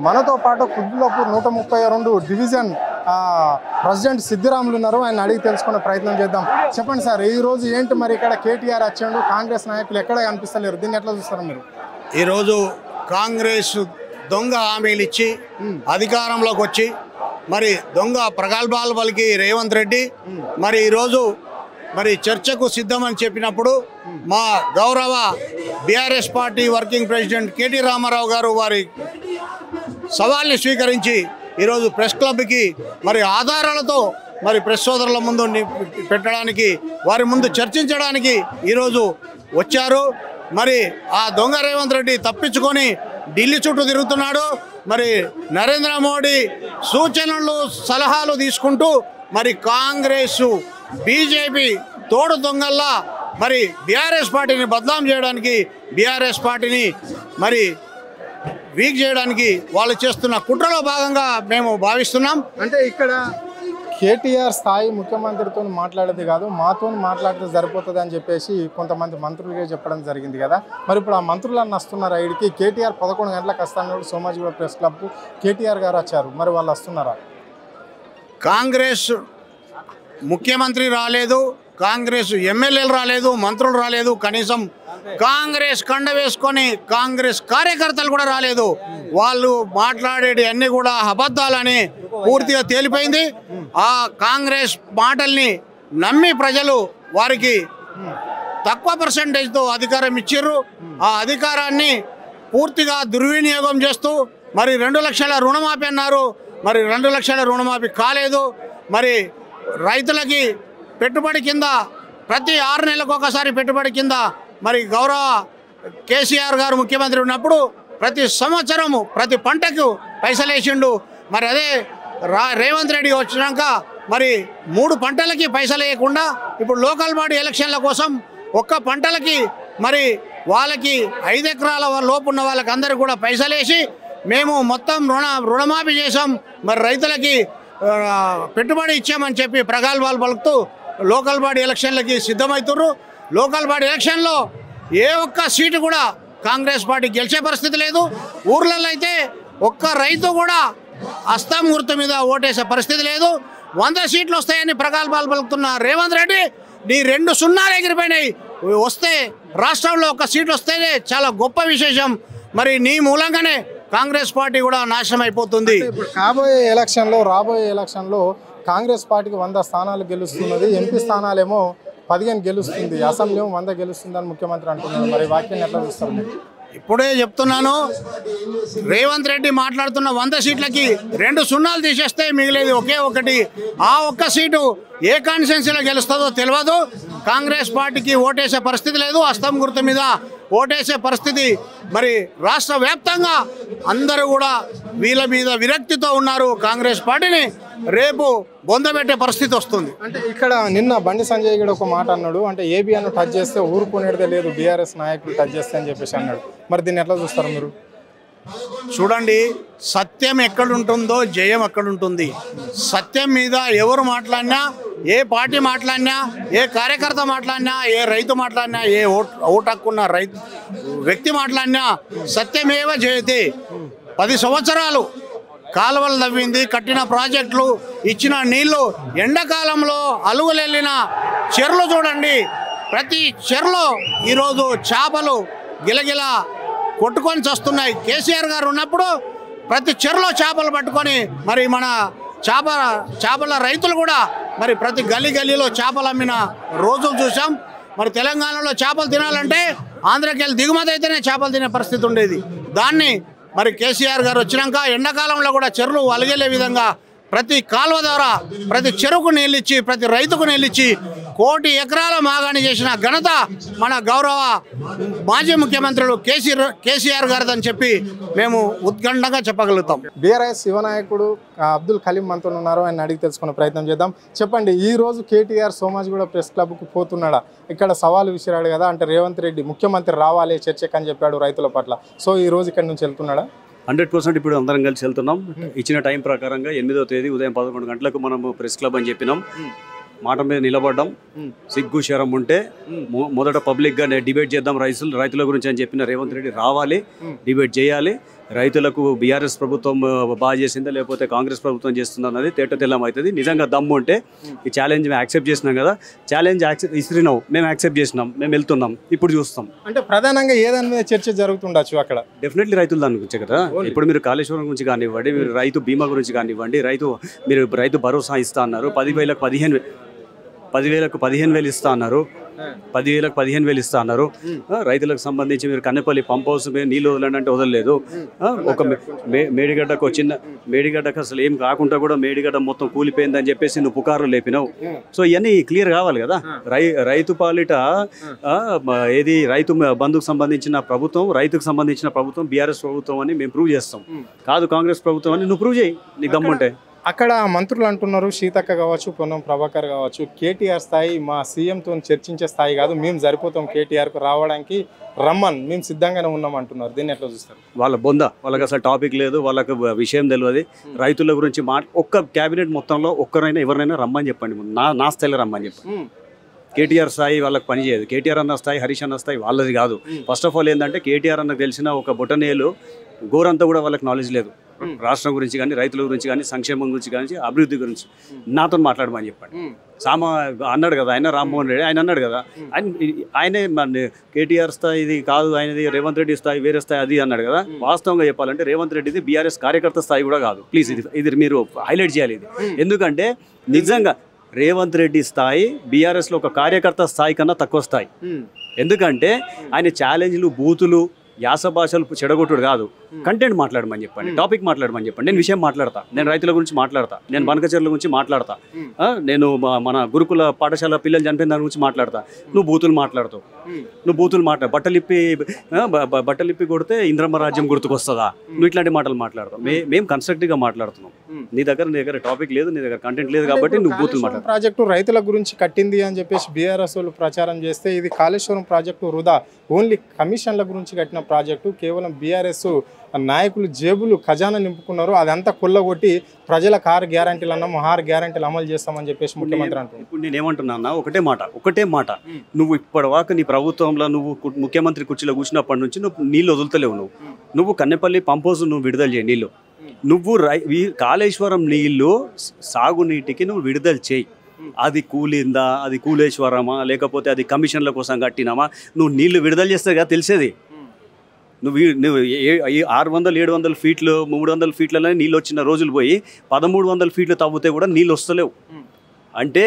మనతో పాటు Quthbullapur 132 division president Siddiramulu ఉన్నారు. ఆయన అడిగి తెలుసుకునే ప్రయత్నం చేద్దాం. చెప్పండి సార్, ఈ రోజు ఏంటి మరి ఇక్కడ కేటీఆర్ వచ్చాడు, కాంగ్రెస్ నాయకులు ఎక్కడ కనిపిస్తలేరు, దీన్ని ఎట్లా చూస్తారు మీరు? ఈరోజు కాంగ్రెస్ దొంగ హామీలు ఇచ్చి అధికారంలోకి వచ్చి మరి దొంగ ప్రగల్భాలు పలికి రేవంత్ రెడ్డి మరి ఈరోజు మరి చర్చకు సిద్ధమని చెప్పినప్పుడు మా గౌరవ BRS party working president KT Rama Rao గారు వారి సవాల్ని స్వీకరించి ఈరోజు ప్రెస్ క్లబ్కి మరి ఆధారాలతో మరి ప్రెస్ సోదరుల ముందు పెట్టడానికి వారి ముందు చర్చించడానికి ఈరోజు వచ్చారు. మరి ఆ దొంగ రేవంత్ రెడ్డి తప్పించుకొని ఢిల్లీ చుట్టూ తిరుగుతున్నాడు. మరి నరేంద్ర మోడీ సూచనలు సలహాలు తీసుకుంటూ మరి కాంగ్రెస్ బీజేపీ తోడు దొంగల్లా మరి బీఆర్ఎస్ పార్టీని బదనాం చేయడానికి, బీఆర్ఎస్ పార్టీని మరి వీక్ చేయడానికి వాళ్ళు చేస్తున్న కుట్రలో భాగంగా మేము భావిస్తున్నాం. అంటే ఇక్కడ కేటీఆర్ స్థాయి ముఖ్యమంత్రితో మాట్లాడేది కాదు, మాతో మాట్లాడితే సరిపోతుంది అని చెప్పేసి కొంతమంది మంత్రులుగా చెప్పడం జరిగింది కదా. మరి ఇప్పుడు ఆ మంత్రులన్నీ వస్తున్నారు ఐడికి. కేటీఆర్ 11 గంటలకు వస్తాను సోమాజిగూడ ప్రెస్ క్లబ్కు కేటీఆర్ గారు వచ్చారు, మరి వాళ్ళు వస్తున్నారా? కాంగ్రెస్ ముఖ్యమంత్రి రాలేదు, కాంగ్రెస్ ఎమ్మెల్యేలు రాలేదు, మంత్రులు రాలేదు, కనీసం కాంగ్రెస్ కండ వేసుకొని కాంగ్రెస్ కార్యకర్తలు కూడా రాలేదు. వాళ్ళు మాట్లాడేటి అన్నీ కూడా అబద్ధాలని పూర్తిగా తేలిపోయింది. ఆ కాంగ్రెస్ మాటల్ని నమ్మి ప్రజలు వారికి తక్కువ పర్సెంటేజ్తో అధికారం ఇచ్చారు. ఆ అధికారాన్ని పూర్తిగా దుర్వినియోగం చేస్తూ మరి 2 లక్షల రుణమాఫీ అన్నారు. మరి 2 లక్షల రుణమాఫీ కాలేదు. మరి రైతులకి పెట్టుబడి కింద ప్రతి 6 నెలలకు ఒకసారి పెట్టుబడి కింద మరి గౌరవ కేసీఆర్ గారు ముఖ్యమంత్రి ఉన్నప్పుడు ప్రతి సంవత్సరము ప్రతి పంటకు పైసలు వేసిండు. మరి అదే రేవంత్ రెడ్డి వచ్చినాక మరి 3 పంటలకి పైసలు వేయకుండా ఇప్పుడు లోకల్ బాడీ ఎలక్షన్ల కోసం ఒక్క పంటలకి మరి వాళ్ళకి 5 ఎకరాల లోపు ఉన్న వాళ్ళకి అందరికీ కూడా పైసలు వేసి మేము మొత్తం రుణమాఫీ చేసాం, మరి రైతులకి పెట్టుబడి ఇచ్చామని చెప్పి ప్రగల్భాలు పలుకుతూ లోకల్ బాడీ ఎలక్షన్లకి సిద్ధమవుతుర్రు. లోకల్ బాడీ ఎలక్షన్లో ఏ ఒక్క సీటు కూడా కాంగ్రెస్ పార్టీ గెలిచే పరిస్థితి లేదు. ఊర్లలో అయితే ఒక్క రైతు కూడా అస్తం గుర్తు మీద ఓటేసే పరిస్థితి లేదు. 100 సీట్లు వస్తాయని ప్రగల్భాలు పలుకుతున్న రేవంత్ రెడ్డి నీ 2 సున్నాలు ఎగిరిపోయినాయి. వస్తే రాష్ట్రంలో ఒక సీటు వస్తేనే చాలా గొప్ప విశేషం. మరి నీ మూలంగానే కాంగ్రెస్ పార్టీ కూడా నాశనం అయిపోతుంది. రాబోయే ఎలక్షన్లో కాంగ్రెస్ పార్టీకి 100 స్థానాలు గెలుస్తున్నది, ఎంపీ స్థానాలేమో 15 గెలుస్తుంది, అసెంబ్లీ ఏమో 100 గెలుస్తుందని ముఖ్యమంత్రి అంటున్నారు. మరి వాక్యాన్ని ఎట్లా చూస్తారు మీరు? ఇప్పుడే చెప్తున్నాను, రేవంత్ రెడ్డి మాట్లాడుతున్న 100 సీట్లకి 2 సున్నాలు తీసేస్తే మిగిలేదు ఒకే ఒకటి. ఆ ఒక్క సీటు ఏ కాన్స్టిట్యున్సీలో గెలుస్తుందో తెలియదు. కాంగ్రెస్ పార్టీకి ఓటేసే పరిస్థితి లేదు, అస్తం గుర్తు మీద ఓటేసే పరిస్థితి. మరి రాష్ట్ర వ్యాప్తంగా అందరూ కూడా వీళ్ళ మీద విరక్తితో ఉన్నారు. కాంగ్రెస్ పార్టీని రేపు బొందబెట్టే పరిస్థితి వస్తుంది. అంటే ఇక్కడ నిన్న బండి సంజయ్ కూడా ఒక మాట అన్నాడు, అంటే ఏబిఎన్ టచ్ చేస్తే ఊరుకునేదే లేదు, బీఆర్ఎస్ నాయకులు టచ్ చేస్తే అని చెప్పేసి అన్నాడు. మరి దీన్ని ఎట్లా చూస్తారు మీరు? చూడండి, సత్యం ఎక్కడుంటుందో జయం అక్కడుంటుంది. సత్యం మీద ఎవరు మాట్లాడినా, ఏ పార్టీ మాట్లాడినా, ఏ కార్యకర్త మాట్లాడినా, ఏ రైతు మాట్లాడినా, ఏ ఓటు హక్కున్న వ్యక్తి మాట్లాడినా సత్యమేవ జయతే. 10 సంవత్సరాలు కాలువలు తవ్వింది, కట్టిన ప్రాజెక్టులు, ఇచ్చిన నీళ్లు, ఎండాకాలంలో అలుగులెళ్ళిన చెరువులు చూడండి. ప్రతి చెరువులో ఈరోజు చేపలు గిలగిల కొట్టుకొని చస్తున్నాయి. కేసీఆర్ గారు ఉన్నప్పుడు ప్రతి చెరువులో చేపలు పట్టుకొని మరి మన చేపల రైతులు కూడా మరి ప్రతి గల్లీలో చేపలు అమ్మిన రోజులు చూసాం. మరి తెలంగాణలో చేపలు తినాలంటే ఆంధ్రాకి వెళ్ళి దిగుమతి అయితేనే చేపలు తినే పరిస్థితి ఉండేది. దాన్ని మరి కేసీఆర్ గారు వచ్చినాక ఎండాకాలంలో కూడా చెరువులు అలిగేలే విధంగా ప్రతి కాలువ ద్వారా ప్రతి చెరువుకు నీళ్ళిచ్చి ప్రతి రైతుకు నీళ్ళిచ్చి 1 కోటి ఎకరాల మాగాణి చేసిన ఘనత మన గౌరవ మాజీ ముఖ్యమంత్రులు కేసీఆర్ గారిదని చెప్పి మేము ఉత్కంఠంగా చెప్పగలుగుతాం. బీఆర్ఎస్ యువ నాయకుడు అబ్దుల్ ఖలీం మనతో ఉన్నారు, ఆయన అడిగి తెలుసుకునే ప్రయత్నం చేద్దాం. చెప్పండి, ఈ రోజు కేటీఆర్ సోమాజిగూడ ప్రెస్ క్లబ్కు పోతున్నాడా? ఇక్కడ సవాలు విసిరాడు కదా, అంటే రేవంత్ రెడ్డి ముఖ్యమంత్రి రావాలి చర్చకు అని చెప్పాడు రైతుల పట్ల. సో ఈ రోజు ఇక్కడ నుంచి వెళ్తున్నాడా? 100% ఇప్పుడు అందరం కలిసి వెళ్తున్నాం. ఇచ్చిన టైం ప్రకారంగా 8వ తేదీ ఉదయం 11 గంటలకు మనం ప్రెస్ క్లబ్ అని చెప్పినాం. మాట మీద నిలబడ్డాం. సిగ్గు శరం ఉంటే మొదట పబ్లిక్గా డిబేట్ చేద్దాం రైతుల గురించి అని చెప్పిన రేవంత్ రెడ్డి రావాలి, డిబేట్ చేయాలి. రైతులకు బీఆర్ఎస్ ప్రభుత్వం బాగా చేసిందా లేకపోతే కాంగ్రెస్ ప్రభుత్వం చేస్తుందా అన్నది తెల్లం అవుతుంది. నిజంగా దమ్ము ఉంటే ఈ ఛాలెంజ్ మేము యాక్సెప్ట్ చేసినాం కదా, ఛాలెంజ్ ఇస్తున్నావు, మేము యాక్సెప్ట్ చేసినాం, మేము వెళ్తున్నాం, ఇప్పుడు చూస్తాం. అంటే ప్రధానంగా ఏదాని మీద చర్చ జరుగుతుండొచ్చు అక్కడ? డెఫినెట్లీ రైతుల దాని గురించి కదా. ఇప్పుడు మీరు కాళేశ్వరం గురించి కానివ్వండి, మీరు రైతు బీమా గురించి కానివ్వండి, మీరు రైతు భరోసా ఇస్తా అన్నారు, 10,000కు 15,000 ఇస్తా అన్నారు, 10,000 ఇస్తా అన్నారు. రైతులకు సంబంధించి మీరు కన్నెపల్లి పంప్ హౌస్ మీద నీళ్ళు వదలండి అంటే వదలలేదు. ఒక మేడిగడ్డకు మేడిగడ్డకు అసలు ఏం కాకుండా కూడా మేడిగడ్డ మొత్తం కూలిపోయిందని చెప్పేసి నువ్వు పుకారు లేపినావు. సో ఇవన్నీ క్లియర్ కావాలి కదా. రైతు పాలిట ఏది రైతు బంధుకు సంబంధించిన ప్రభుత్వం, రైతుకు సంబంధించిన ప్రభుత్వం బీఆర్ఎస్ ప్రభుత్వం అని మేము ప్రూవ్ చేస్తాం. కాదు కాంగ్రెస్ ప్రభుత్వం అని నువ్వు ప్రూవ్ చేయి, నీకు దమ్ముంటే. అక్కడ మంత్రులు అంటున్నారు, సీతక్క కావచ్చు, పొన్నం ప్రభాకర్ కావచ్చు, కేటీఆర్ స్థాయి మా సీఎంతో చర్చించే స్థాయి కాదు, మేము సరిపోతాం కేటీఆర్కు రావడానికి, మేము సిద్ధంగానే ఉన్నాం అంటున్నారు. దీన్ని ఎట్లా చూస్తారు? వాళ్ళ వాళ్ళకి అసలు టాపిక్ లేదు, వాళ్ళకి విషయం తెలియదు. రైతుల గురించి ఒక్క క్యాబినెట్ మొత్తంలో ఒక్కరైనా ఎవరైనా రమ్మని చెప్పండి, నా స్థాయిలో రమ్మని చెప్పండి. కేటీఆర్ స్థాయి వాళ్ళకి పనిచేయదు. కేటీఆర్ అన్న స్థాయి, హరీష్ అన్న స్థాయి వాళ్ళది కాదు. ఫస్ట్ ఆఫ్ ఆల్ ఏంటంటే కేటీఆర్ అన్నకు తెలిసిన ఒక బొటనేలు గోరంతా కూడా వాళ్ళకి నాలెడ్జ్ లేదు. రాష్ట్రం గురించి కానీ, రైతుల గురించి కానీ, సంక్షేమం గురించి కానీ, అభివృద్ధి గురించి నాతో మాట్లాడమని చెప్పండి. అన్నాడు కదా ఆయన, రామ్మోహన్ రెడ్డి ఆయన అన్నాడు కదా, ఆయనే కేటీఆర్ స్థాయి ఇది కాదు, ఆయనది రేవంత్ రెడ్డి స్థాయి వేరే స్థాయి అది అన్నాడు కదా. వాస్తవంగా చెప్పాలంటే రేవంత్ రెడ్డిది బీఆర్ఎస్ కార్యకర్త స్థాయి కూడా కాదు. ప్లీజ్ ఇది మీరు హైలైట్ చేయాలి. ఇది ఎందుకంటే నిజంగా రేవంత్ రెడ్డి స్థాయి బీఆర్ఎస్లో ఒక కార్యకర్త స్థాయి కన్నా తక్కువ స్థాయి. ఎందుకంటే ఆయన ఛాలెంజ్లు, బూతులు, యాస భాషలు చెడగొట్టుడు కాదు, కంటెంట్ మాట్లాడమని చెప్పండి, టాపిక్ మాట్లాడమని చెప్పండి. నేను విషయం మాట్లాడతా, నేను రైతుల గురించి మాట్లాడతా, నేను బనకచెర్ల గురించి మాట్లాడతా, నేను మన గురుకుల పాఠశాల పిల్లలు చనిపోయిన దాని గురించి మాట్లాడతా. నువ్వు బూతులు మాట్లాడతావు, బట్టలిప్పి కొడితే ఇంద్రమ్మ రాజ్యం గుర్తుకొస్తుందా? నువ్వు ఇట్లాంటి మాటలు మాట్లాడతావు. మేము కన్స్ట్రక్టివ్గా మాట్లాడుతున్నాం. నీ దగ్గర టాపిక్ లేదు, నీ దగ్గర కంటెంట్ లేదు కాబట్టి నువ్వు బూతులు మాట్లాడు. ప్రాజెక్టు రైతుల గురించి కట్టింది అని చెప్పేసి బీఆర్ఎస్ వాళ్ళు ప్రచారం చేస్తే, ఇది కాళేశ్వరం ప్రాజెక్టు వృధా, ఓన్లీ కమిషన్ల గురించి కట్టిన ప్రాజెక్టు, కేవలం బీఆర్ఎస్ నాయకులు జేబులు ఖజానా నింపుకున్నారు, అదంతా కొల్లగొట్టి ప్రజలకు 6 గ్యారంటీలు అన్నాము, 6 గ్యారంటీలు అమలు చేస్తామని చెప్పేసి ముఖ్యమంత్రి అంటున్నారు. ఇప్పుడు నేను ఏమంటున్నా, ఒకటే మాట, నువ్వు ఇప్పటిదాకా నీ ప్రభుత్వంలో నువ్వు ముఖ్యమంత్రి కుర్చీలో కూర్చున్నప్పటి నుంచి నువ్వు నీళ్ళు వదులుతలేవు. నువ్వు కన్నెపల్లి పంప్ హౌస్ నువ్వు విడుదల చేయి నీళ్ళు, నువ్వు కాళేశ్వరం నీళ్ళు సాగునీటికి నువ్వు విడుదల చేయి. అది కూలిందా, అది కూలేశ్వరమా, లేకపోతే అది కమిషన్ల కోసం కట్టినామా, నువ్వు నీళ్లు విడుదల చేస్తే కదా తెలిసేది. నువ్వు 600-700 ఫీట్లు 300 ఫీట్లలో నీళ్ళు వచ్చిన రోజులు పోయి 1300 ఫీట్లు తవ్వుతే కూడా నీళ్ళు వస్తలేవు. అంటే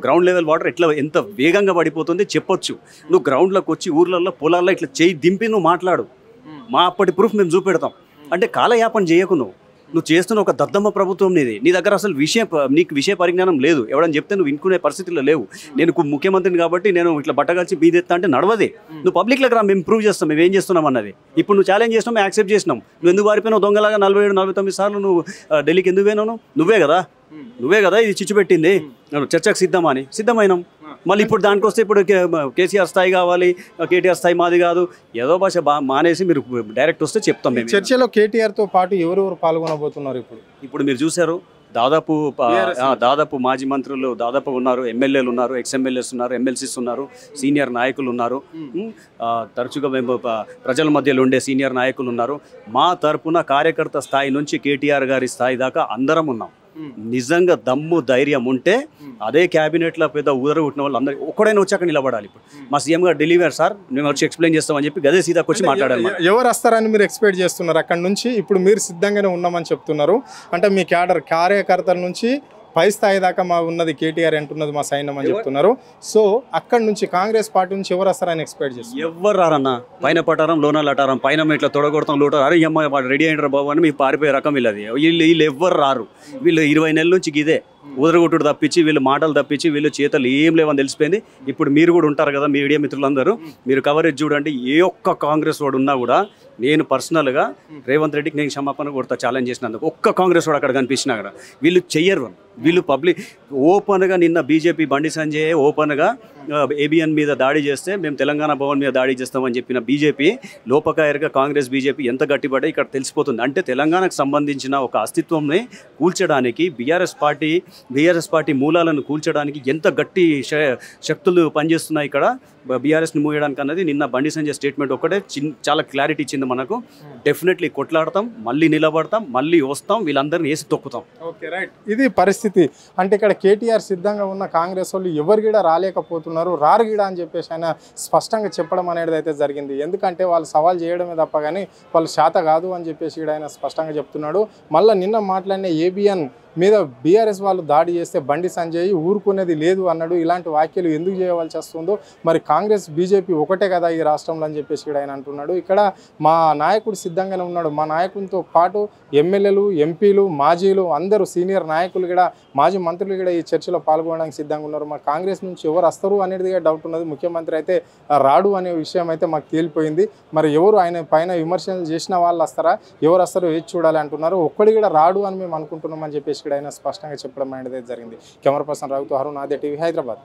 గ్రౌండ్ లెవెల్ వాటర్ ఎంత వేగంగా పడిపోతుంది చెప్పొచ్చు. నువ్వు గ్రౌండ్లోకి వచ్చి ఊర్లలో పొలాల్లో ఇట్లా చేయి దింపి నువ్వు మాట్లాడు, మా అప్పటి ప్రూఫ్ మేము చూపెడతాం. అంటే కాలయాపన చేయకు. నువ్వు చేస్తున్న ఒక దద్దమ్మ ప్రభుత్వం నీ దగ్గర అసలు నీకు విషయ పరిజ్ఞానం లేదు. ఎవడని చెప్తే నువ్వు వినుకునే పరిస్థితుల్లో లేవు. నేను ముఖ్యమంత్రిని కాబట్టి నేను ఇట్లా బట్టగలిసి బీదెత్తా అంటే నడవదే. నువ్వు పబ్లిక్లోకి రా, మేము ప్రూవ్ చేస్తాం మేము ఏం చేస్తున్నాం అన్నది. ఇప్పుడు నువ్వు ఛాలెంజ్ చేసినావు, మేము యాక్సెప్ట్ చేసినాం. నువ్వు ఎందుకు పారిపోయినావు దొంగలాగా 47-49 సార్లు నువ్వు ఢిల్లీకి ఎందుకు పోయినావు? నువ్వే కదా ఇది చిచ్చు పెట్టింది. చర్చకు సిద్ధమైనాం. మళ్ళీ ఇప్పుడు దానికి వస్తే ఇప్పుడు కేసీఆర్ స్థాయి కావాలి, కేటీఆర్ స్థాయి మాది కాదు, ఏదో భాష మానేసి మీరు డైరెక్ట్ వస్తే చెప్తాం. మేము చర్చలో కేటీఆర్తో పాటు ఎవరెవరు పాల్గొనబోతున్నారు? ఇప్పుడు మీరు చూసారు, దాదాపు మాజీ మంత్రులు దాదాపు ఉన్నారు, ఎమ్మెల్యేలు ఉన్నారు, ఎక్స్ఎమ్మెల్యేస్ ఉన్నారు, ఎమ్మెల్సీస్ ఉన్నారు, సీనియర్ నాయకులు ఉన్నారు, తరచుగా మేము ప్రజల మధ్యలో ఉండే సీనియర్ నాయకులు ఉన్నారు. మా తరపున కార్యకర్త స్థాయి నుంచి కేటీఆర్ గారి స్థాయి దాకా అందరం ఉన్నాం. నిజంగా దమ్ము ధైర్యం ఉంటే అదే క్యాబినెట్లో పెద్ద ఊదరగొట్టిన వాళ్ళు అందరూ ఒక్కడైనా వచ్చాక నిలబడాలి. ఇప్పుడు మా సీఎం గారు డెలివర్ సార్ మేము వచ్చి ఎక్స్ప్లెయిన్ చేస్తామని చెప్పి గదే సీదాకి వచ్చి మాట్లాడాలి. ఎవరు వస్తారని మీరు ఎక్స్పెక్ట్ చేస్తున్నారు? అక్కడ నుంచి ఇప్పుడు మీరు సిద్ధంగానే ఉన్నామని చెప్తున్నారు. అంటే మీ కార్యకర్తల నుంచి పై స్థాయి దాకా మా ఉన్నది కేటీఆర్ అంటున్నది మా సైన్యం అని చెప్తున్నారు. సో అక్కడ నుంచి కాంగ్రెస్ పార్టీ నుంచి ఎవరు వస్తారని ఎక్స్పెక్ట్ చేస్తారు? ఎవరు రారన్న, పైన పటారం లోనాలు అటారం, పైన ఇట్లా తొడగొడతాం లోటారు, అరే అమ్మ వాడు రెడీ అయినరు బాబు అని మీకు పారిపోయే రకం వీళ్ళది. వీళ్ళు ఎవ్వరు రారు. వీళ్ళు 20 నెలల నుంచి ఇదే ఉదరగొట్టుడు తప్పించి, వీళ్ళు మాటలు తప్పించి, వీళ్ళు చేతలు ఏం లేవని తెలిసిపోయింది. ఇప్పుడు మీరు కూడా ఉంటారు కదా మీడియా మిత్రులందరూ, మీరు కవరేజ్ చూడండి. ఏ ఒక్క కాంగ్రెస్ వాడు ఉన్నా కూడా నేను పర్సనల్గా రేవంత్ రెడ్డికి నేను క్షమాపణ కొడతా ఛాలెంజ్ చేసినందుకు. ఒక్క కాంగ్రెస్ వాడు అక్కడ కనిపించినా కూడా వీళ్ళు చెయ్యరు. వీళ్ళు పబ్లిక్ ఓపెన్గా నిన్న బీజేపీ బండి సంజయ్ ఓపెన్గా ఏబిఎన్ మీద దాడి చేస్తే మేము తెలంగాణ భవన్ మీద దాడి చేస్తామని చెప్పిన బీజేపీ లోపకాయరుగా కాంగ్రెస్ బీజేపీ ఎంత గట్టిపడే ఇక్కడ తెలిసిపోతుంది. అంటే తెలంగాణకు సంబంధించిన ఒక అస్తిత్వంని కూల్చడానికి బీఆర్ఎస్ పార్టీ మూలాలను కూల్చడానికి ఎంత గట్టి శక్తులు పనిచేస్తున్నాయి ఇక్కడ బీఆర్ఎస్ని మూయడానికి అన్నది నిన్న బండి సంజయ్ స్టేట్మెంట్ ఒకటే చాలా క్లారిటీ ఇచ్చింది మనకు. డెఫినెట్లీ కొట్లాడతాం, మళ్ళీ నిలబడతాం, మళ్ళీ వస్తాం, వీళ్ళందరినీ వేసి తొక్కుతాం. ఓకే రైట్, ఇది పరిస్థితి. అంటే ఇక్కడ కేటీఆర్ సిద్ధంగా ఉన్న కాంగ్రెస్ వాళ్ళు ఎవరు కూడా రాలేకపోతున్నారు, రారు గిడ అని చెప్పేసి ఆయన స్పష్టంగా చెప్పడం అనేది అయితే జరిగింది. ఎందుకంటే వాళ్ళు సవాల్ చేయడమే తప్ప కానీ వాళ్ళు శాత కాదు అని చెప్పేసి కూడా ఆయన స్పష్టంగా చెప్తున్నాడు. మళ్ళీ నిన్న మాట్లాడిన ఏబిఎన్ మీద బీఆర్ఎస్ వాళ్ళు దాడి చేస్తే బండి సంజయ్ ఊరుకునేది లేదు అన్నాడు. ఇలాంటి వ్యాఖ్యలు ఎందుకు చేయవలసి వస్తుందో, మరి కాంగ్రెస్ బీజేపీ ఒకటే కదా ఈ రాష్ట్రంలో అని చెప్పేసి కూడా ఆయన అంటున్నాడు. ఇక్కడ మా నాయకుడు సిద్ధంగానే ఉన్నాడు, మా నాయకుడితో పాటు ఎమ్మెల్యేలు, ఎంపీలు, మాజీలు అందరూ సీనియర్ నాయకులు కూడా, మాజీ మంత్రులు కూడా ఈ చర్చలో పాల్గొనడానికి సిద్ధంగా ఉన్నారు. మా కాంగ్రెస్ నుంచి ఎవరు వస్తారు అనేది డౌట్ ఉన్నది. ముఖ్యమంత్రి అయితే రాడు అనే విషయం అయితే మాకు తేలిపోయింది. మరి ఎవరు ఆయన పైన విమర్శలు చేసిన వాళ్ళు వస్తారా, ఎవరు వస్తారో వేచి చూడాలి అంటున్నారు. ఒక్కడి కూడా రాడు అని మేము అనుకుంటున్నామని చెప్పేసి ఆయన స్పష్టంగా చెప్పడం అనేది జరిగింది. కెమెరా పర్సన్ రవితో అరుణ్, ఆద్య టీవీ, హైదరాబాద్.